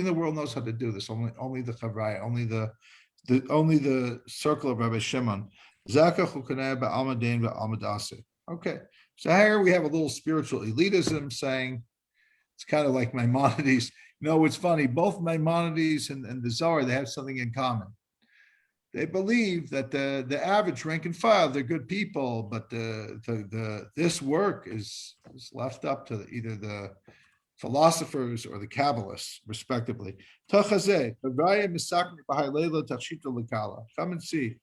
in the world knows how to do this. Only the Chavraya, only the circle of Rabbi Shimon. Okay, so here we have a little spiritual elitism saying it's kind of like Maimonides. It's funny. Both Maimonides and the Zohar, they have something in common. They believe that the average rank and file, they're good people, but this work is left up to either the philosophers or the Kabbalists, respectively. Come and see.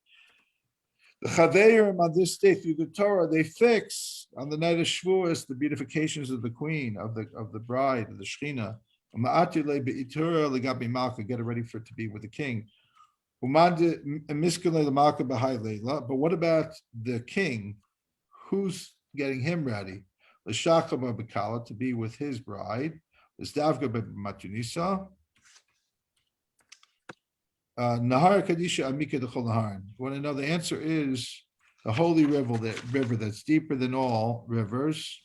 The Chaverim on this day through the Torah, they fix on the night of Shavuos the beautifications of the queen, of the bride, of the Shechina. Get it ready for it to be with the king. But what about the king? Who's getting him ready? To be with his bride. Nahar Kadisha Amika Dechol Naharan. You want to know the answer is the holy river that's deeper than all rivers.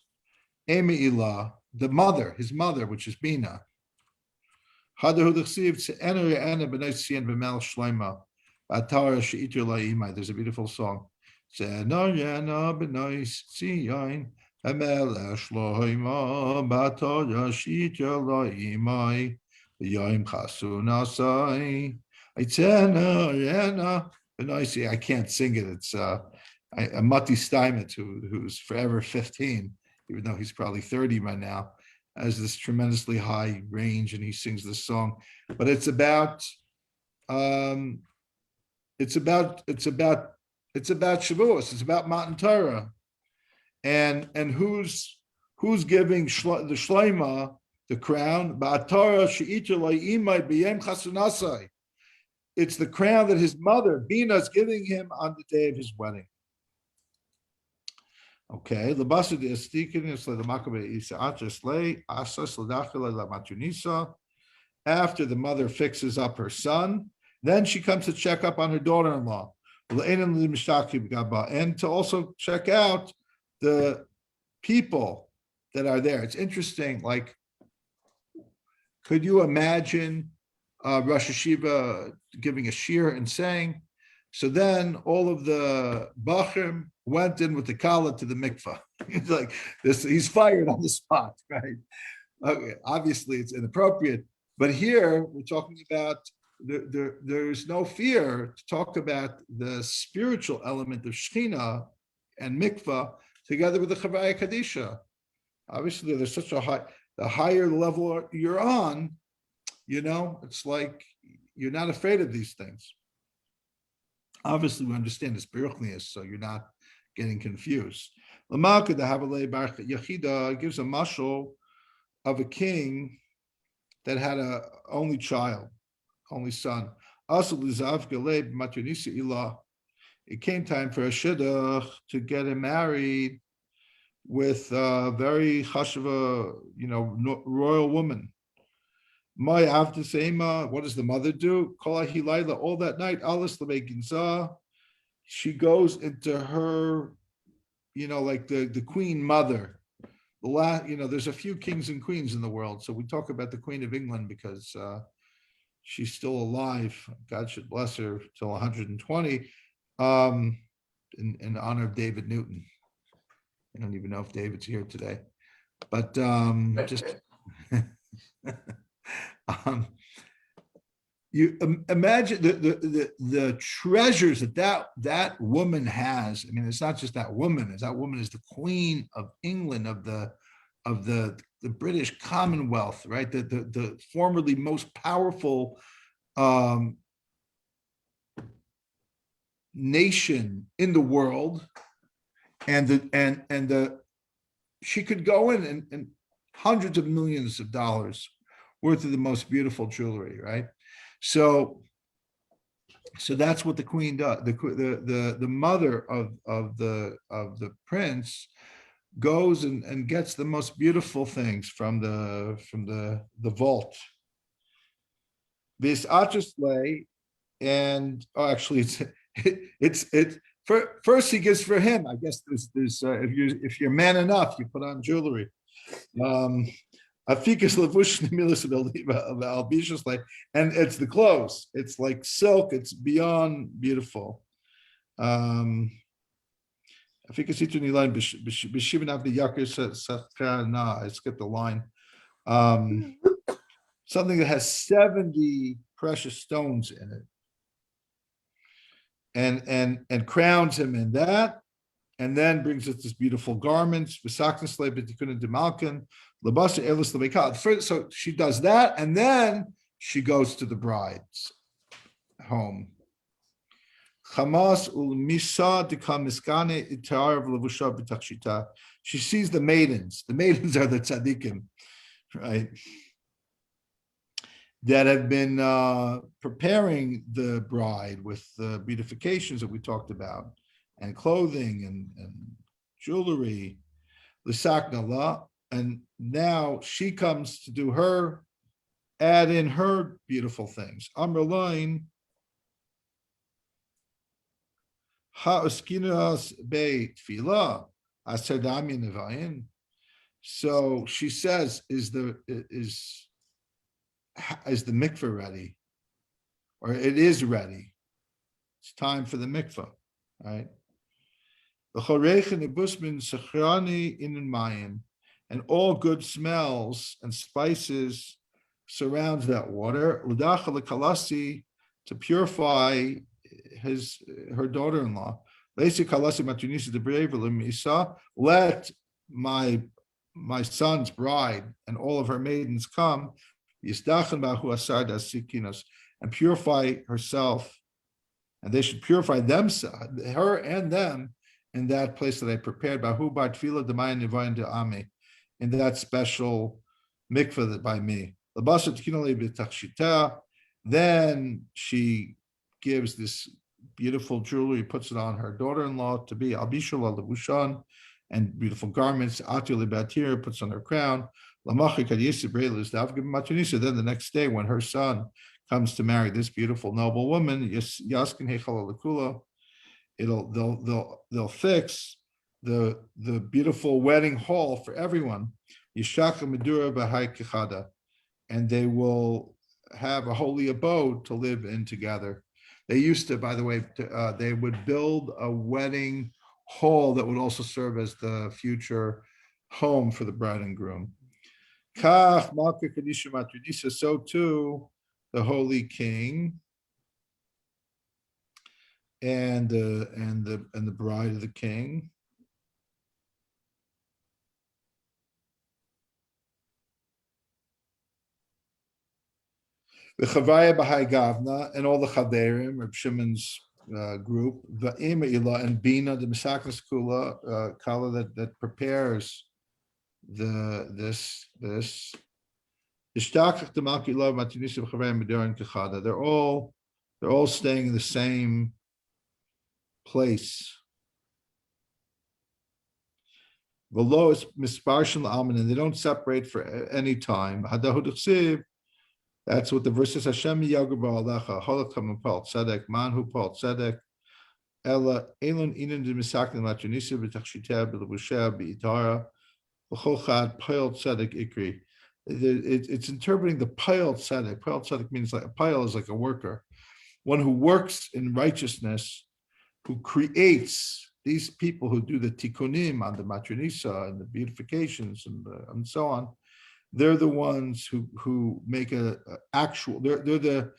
Emi Ilah, the mother, his mother, which is Bina. There's a beautiful song. I can't sing it. It's Matti Steinmetz, who's forever 15, even though he's probably 30 by now, has this tremendously high range, and he sings this song. But it's about Shavuos. It's about Matan Torah, and who's giving the Shleima the crown? It's the crown that his mother, Bina, is giving him on the day of his wedding. Okay, the basu de estikin is the makabe isa acheslei asas ladachile la matunisa. After the mother fixes up her son, then she comes to check up on her daughter-in-law, and to also check out the people that are there. It's interesting, like, could you imagine Rosh Hashiva giving a shir and saying, so then all of the Bachim went in with the Kala to the mikvah. It's like this, he's fired on the spot, right? Okay, obviously it's inappropriate, but here we're talking about there's no fear to talk about the spiritual element of Shechina and mikvah together with the Chavaya Kadisha. Obviously, there's such a high, the higher level you're on, it's like you're not afraid of these things. Obviously, we understand the spiritualness, so you're not getting confused. Lamalka the Havalei Bar Yachida gives a mashal of a king that had a only child, only son. It came time for a shidduch to get him married with a very chashava, royal woman. What does the mother do? All that night, she goes into her, like the queen mother. There's a few kings and queens in the world. So we talk about the Queen of England because she's still alive. God should bless her till 120, in honor of David Newton. I don't even know if David's here today, but just you imagine the treasures that woman has. I mean, it's not just that woman. That woman is the Queen of England, of the British Commonwealth, right? The formerly most powerful nation in the world, and she could go in and hundreds of millions of dollars worth of the most beautiful jewelry, right? So that's what the queen does. The mother of the prince goes and gets the most beautiful things from the vault. This Achesley, and actually it's first he gives for him. I guess there's if you're man enough, you put on jewelry. Afikas levush nemilas albishus, and it's the clothes. It's like silk. It's beyond beautiful. Afikas ituni line b'shivin avdi yakir sakana. I skipped the line. Something that has 70 precious stones in it, and crowns him in that, and then brings us this beautiful garments. So she does that, and then she goes to the bride's home. She sees the maidens. The maidens are the tzaddikim, right? That have been preparing the bride with the beautifications that we talked about, and clothing and jewelry, and now she comes to do add in her beautiful things. Amrlain ha'uskinas be tefillah asedami nevayin. So she says, is the mikvah ready? Or it is ready. It's time for the mikvah, right? And all good smells and spices surrounds that water to purify her daughter-in-law. Let my son's bride and all of her maidens come and purify herself, and they should purify themselves, her and them, in that place that I prepared, in that special mikvah that by me. Then she gives this beautiful jewelry, puts it on her daughter-in-law to be Abishul al-Levushan, and beautiful garments. Atul Batir puts on her crown. Then the next day, when her son comes to marry this beautiful noble woman, they'll fix the beautiful wedding hall for everyone. And they will have a holy abode to live in together. They used to, by the way, they would build a wedding hall that would also serve as the future home for the bride and groom. So too, the holy king and the bride of the king. The Chavaya B'Hai Gavna and all the Chaverim, Reb Shimon's group, the Ima and Bina, the Misaknas Kula, Kala that prepares this. They're all staying in the same place. Below is misparshin alman, and they don't separate for any time. That's what the verse says. Hashem yagur ba'alecha holakam pal tzedek manhu pal tzedek ela elon inan de misaknim matronisa b'tachshita b'lebusha b'itara b'cholchad pal tzedek ikri. It's interpreting the pile tzedek. Pile tzedek means like a pile is like a worker, one who works in righteousness, who creates these people who do the tikkunim on the matronisa and the beautifications and so on. They're the ones who make a actual. They're the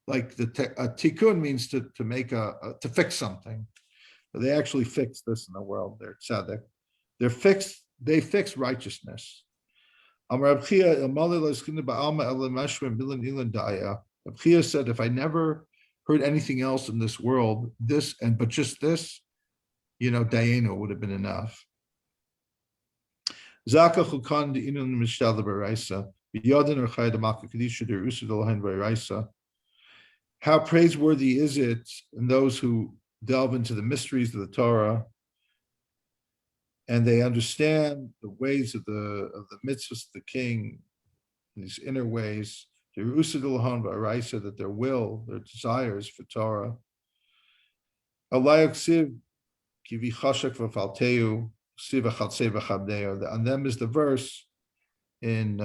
like the tikkun means to make to fix something. But they actually fix this in the world. They're tzedek. They're fixed. They fix righteousness. Reb Chia said, if I never heard anything else in this world, but just this, Dayenu would have been enough. How praiseworthy is it in those who delve into the mysteries of the Torah and they understand the ways of the mitzvahs of the king, these inner ways, that their will, their desires for Torah. And them is the verse in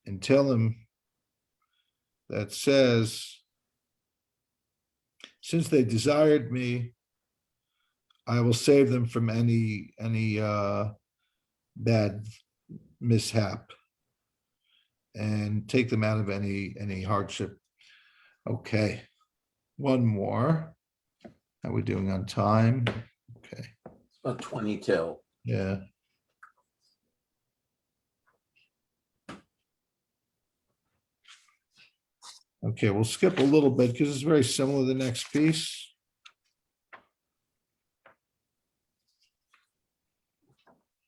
Tehillim that says, since they desired me, I will save them from any bad mishap and take them out of any hardship. Okay, one more. How are we doing on time? Okay. It's about 22. Yeah. Okay, we'll skip a little bit because it's very similar to the next piece.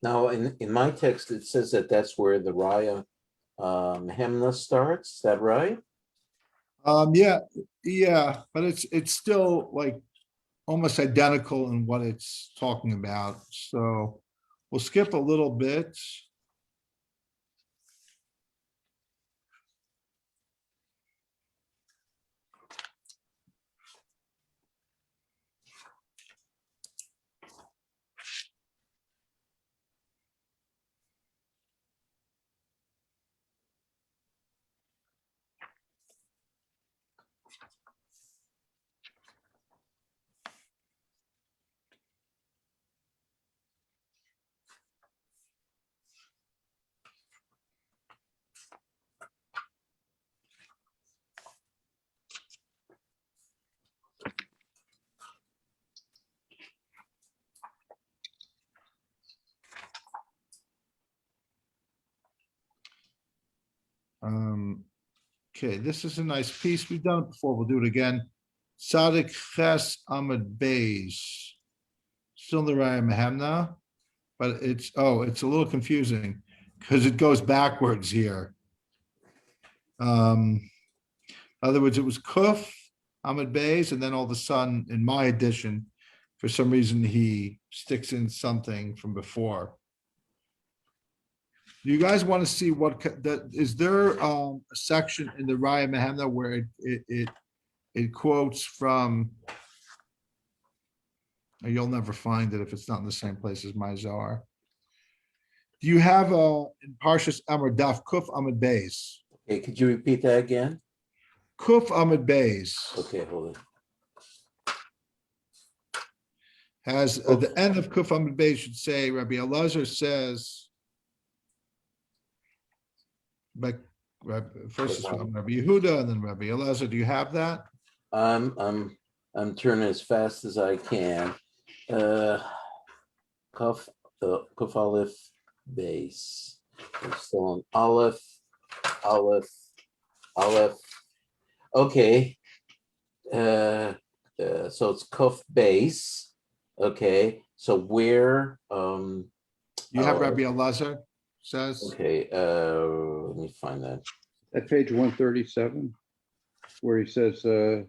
Now, in my text, it says that that's where the Raya Hemna starts. Is that right? Yeah, but it's still like almost identical in what it's talking about. So we'll skip a little bit. Okay, this is a nice piece. We've done it before. We'll do it again. Sadik Ches Amud Beis. Still in the Raya Mehemna, but it's a little confusing because it goes backwards here. In other words, it was Kuf Amud Beis, and then all of a sudden, in my edition, for some reason he sticks in something from before. Do you guys want to see is there a section in the Raya Mehemna where it quotes from, you'll never find it if it's not in the same place as my Zohar. Do you have in Parshas Amar Daf Kuf Amud Beis? Okay, could you repeat that again? Kuf Amud Beis Okay, hold on. has at the end of Kuf Amud Beis should say, Rabbi Elazar says, but first it's from Rabbi Yehuda and then Rabbi Elazar. Do you have that? I'm turning as fast as I can. Kuf Aleph base. I'm still on Aleph. Okay. So it's Kuf base. Okay. So where You have Rabbi Elazar says. okay, let me find that. At page 137, where he says to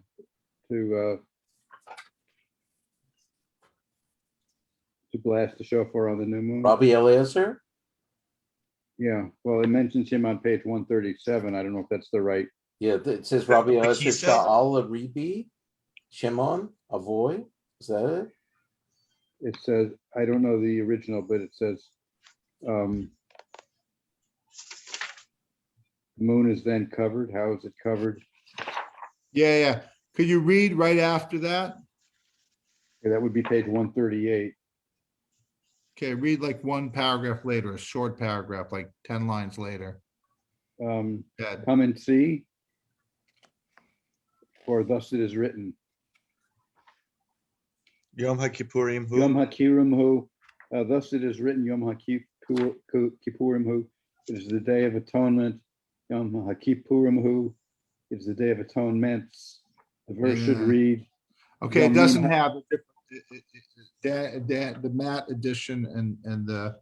blast the shofar on the new moon. Rabbi Eliezer? Yeah, well, it mentions him on page 137. I don't know if that's the right. Yeah, it says Rabbi But he Eliezer said- Sha'al Ribi Shimon Avoy. Is that it? It says, I don't know the original, but it says the moon is then covered. How is it covered? Yeah. Could you read right after that? Okay, that would be page 138. Okay, read like one paragraph later, a short paragraph, like 10 lines later. Come Good. and see, for thus it is written. Yom HaKippurim hu. Yom HaKipurim hu, thus it is written, Yom HaKippurim hu, it is the day of atonement. Yom HaKippurim hu, it is the day of atonements. The verse should Yeah. read. Okay, it Yom doesn't Min- have the Matt edition and the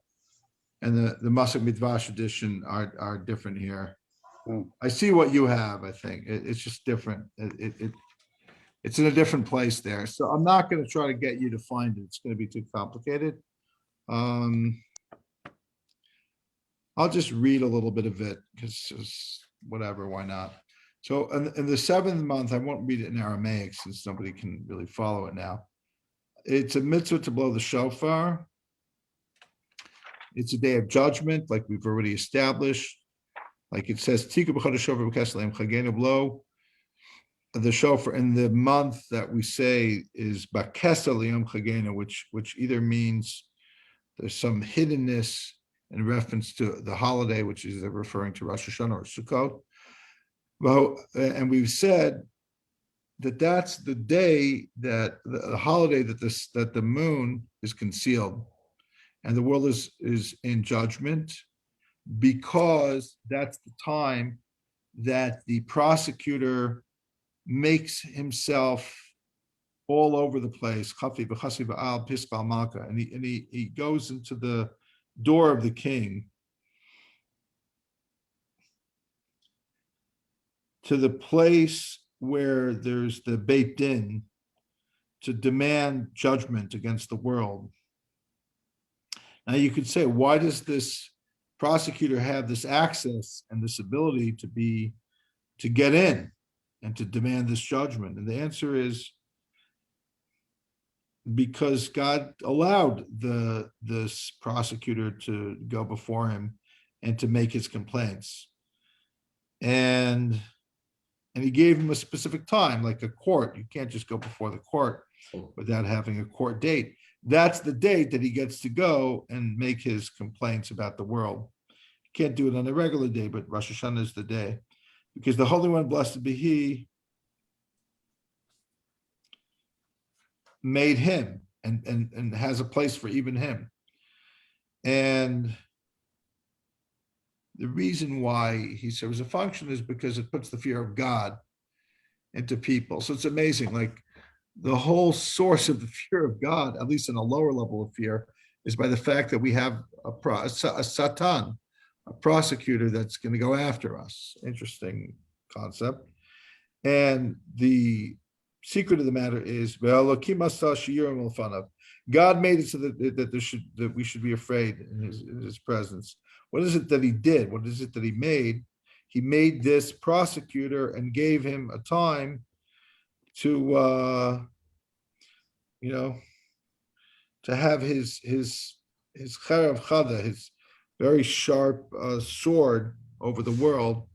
Masak Midvash edition are different here. Oh, I see what you have, I think. It's just different. It's in a different place there. So I'm not going to try to get you to find it. It's going to be too complicated. I'll just read a little bit of it because whatever, why not? So in the seventh month, I won't read it in Aramaic since nobody can really follow it now. It's a mitzvah to blow the shofar. It's a day of judgment, like we've already established. Like it says, Tikkun b'chodesh shofar b'kesleim chagenu, blow the shofar in the month that we say is Bakesa Liyom Chagenu, which either means there's some hiddenness in reference to the holiday, which is referring to Rosh Hashanah or Sukkot. Well, and we've said that that's the day that the holiday that the moon is concealed, and the world is in judgment, because that's the time that the prosecutor makes himself all over the place. And he goes into the door of the king, to the place where there's the Beit Din, to demand judgment against the world. Now you could say, why does this prosecutor have this access and this ability to get in and to demand this judgment? And the answer is because God allowed this prosecutor to go before him and to make his complaints. And he gave him a specific time, like a court. You can't just go before the court without having a court date. That's the date that he gets to go and make his complaints about the world. Can't do it on a regular day, but Rosh Hashanah is the day, because the Holy One, blessed be He, made him and has a place for even him. And the reason why he serves a function is because it puts the fear of God into people. So it's amazing, like the whole source of the fear of God, at least in a lower level of fear, is by the fact that we have a Satan, a prosecutor that's going to go after us. Interesting concept. And the secret of the matter is, God made it so that we should be afraid in his presence. What is it that he did? What is it that he made? He made this prosecutor and gave him a time to to have his charav chada, his very sharp sword over the world,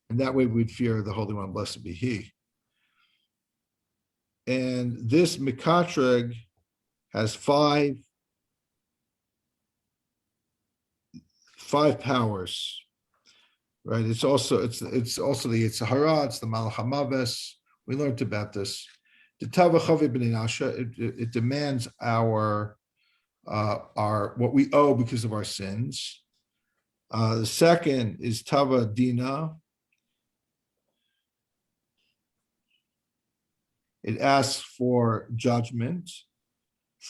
and that way we'd fear the Holy One, blessed be He. And this Mikatreg has five powers, right? It's also the Yitzhara, it's the Malach HaMaves. We learned about this. The Tava Chavi B'nai Nasha, it demands our what we owe because of our sins. The second is Tava Dina. It asks for judgment.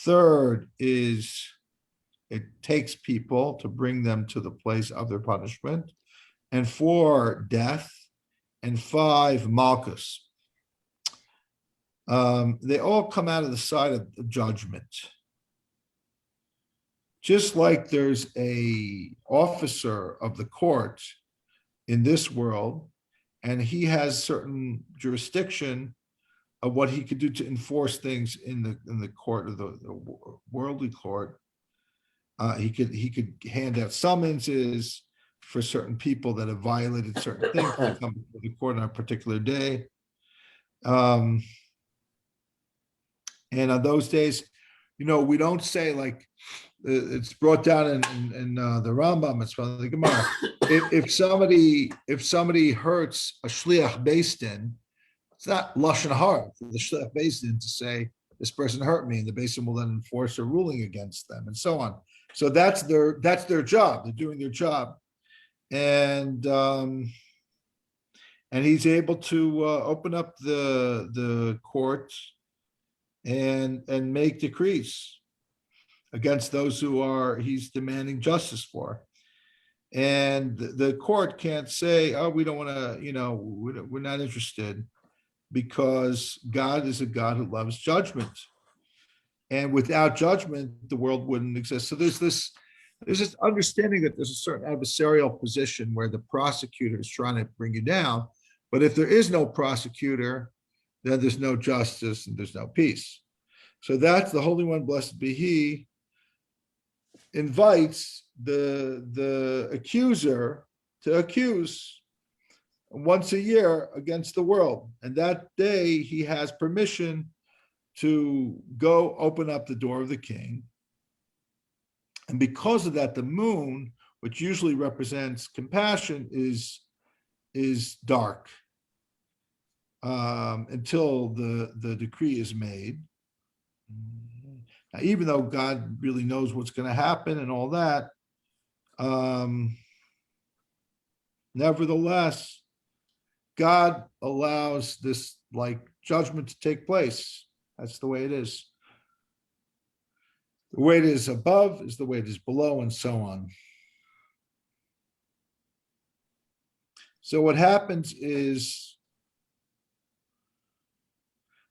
Third is it takes people to bring them to the place of their punishment. And 4, death. And 5, Malchus. They all come out of the side of the judgment. Just like there's a officer of the court in this world, and he has certain jurisdiction of what he could do to enforce things in the court of the worldly court. He could hand out summonses for certain people that have violated certain things to come to the court on a particular day. And on those days, we don't say like it's brought down in the Rambam. It's from the Gemara. If somebody hurts a shliach beis din, it's not lashon hara for the shliach beis din to say this person hurt me, and the beis din will then enforce a ruling against them, and so on. So that's their job. They're doing their job, and he's able to open up the court and make decrees against those who he's demanding justice for. And the court can't say, oh, we don't want to, we're not interested, because God is a God who loves judgment. And without judgment, the world wouldn't exist. So there's this understanding that there's a certain adversarial position where the prosecutor is trying to bring you down. But if there is no prosecutor, then there's no justice and there's no peace. So that's the Holy One, blessed be He, invites the accuser to accuse once a year against the world. And that day he has permission to go open up the door of the king. And because of that, the moon, which usually represents compassion, is dark until the decree is made. Now, even though God really knows what's going to happen and all that, nevertheless, God allows this judgment to take place. That's the way it is. The way it is above is the way it is below, and so on. So what happens is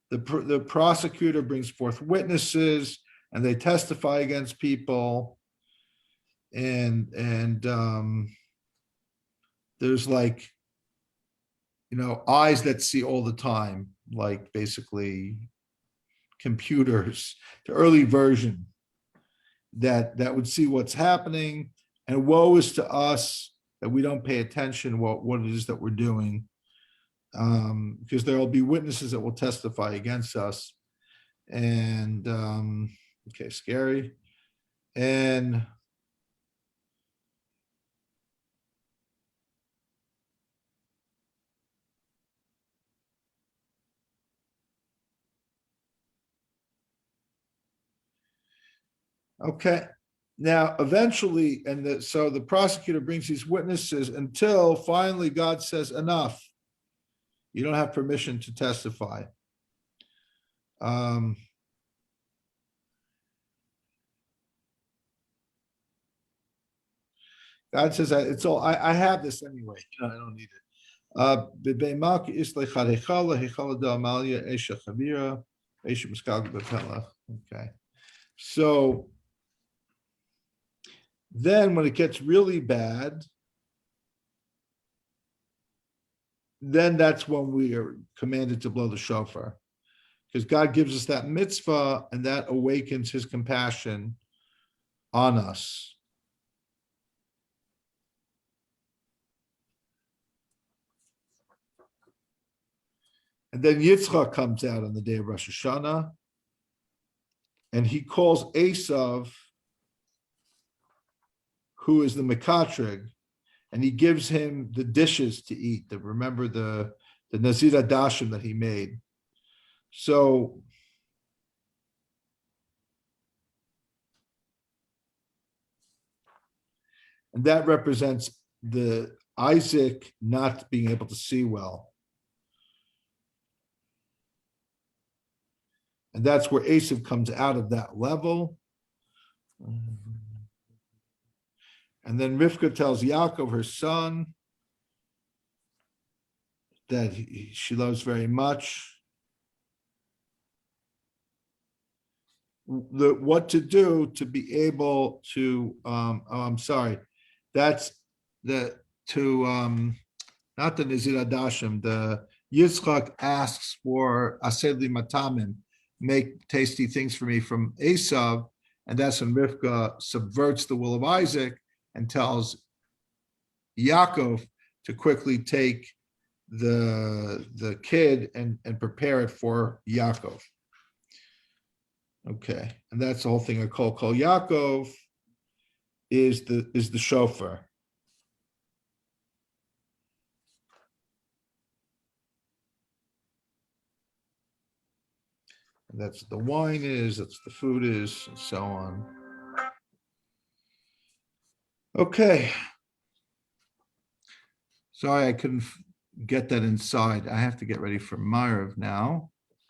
the prosecutor brings forth witnesses, and they testify against people, and there's eyes that see all the time, like basically computers, the early version that would see what's happening, and woe is to us that we don't pay attention what it is that we're doing, because there will be witnesses that will testify against us, and okay, scary. And okay, now eventually, so the prosecutor brings these witnesses until finally God says, enough. You don't have permission to testify. God says, it's all, I have this anyway. I don't need it. B'beima ki islay chad hechala, hechala da amalia, esha chavira, esha miskal b'pelach. Okay. So then when it gets really bad, then that's when we are commanded to blow the shofar. Because God gives us that mitzvah and that awakens his compassion on us. And then Yitzchak comes out on the day of Rosh Hashanah, and he calls Esav, who is the Mekatrig, and he gives him the dishes to eat. Remember the Nazir Adashim that he made. So and that represents the Isaac not being able to see well. And that's where Esav comes out of that level. And then Rivka tells Yaakov, her son, that she loves very much. What to do to be able to, that's not the Nazir Adashim, the Yitzchak asks for Ased li matamim, make tasty things for me from Esav, and that's when Rivka subverts the will of Isaac and tells Yaakov to quickly take the kid and prepare it for Yaakov. Okay, and that's the whole thing. I call Yaakov is the shofar. And that's what the wine is, that's what the food is, and so on. Okay. Sorry, I couldn't get that inside. I have to get ready for Ma'ariv now.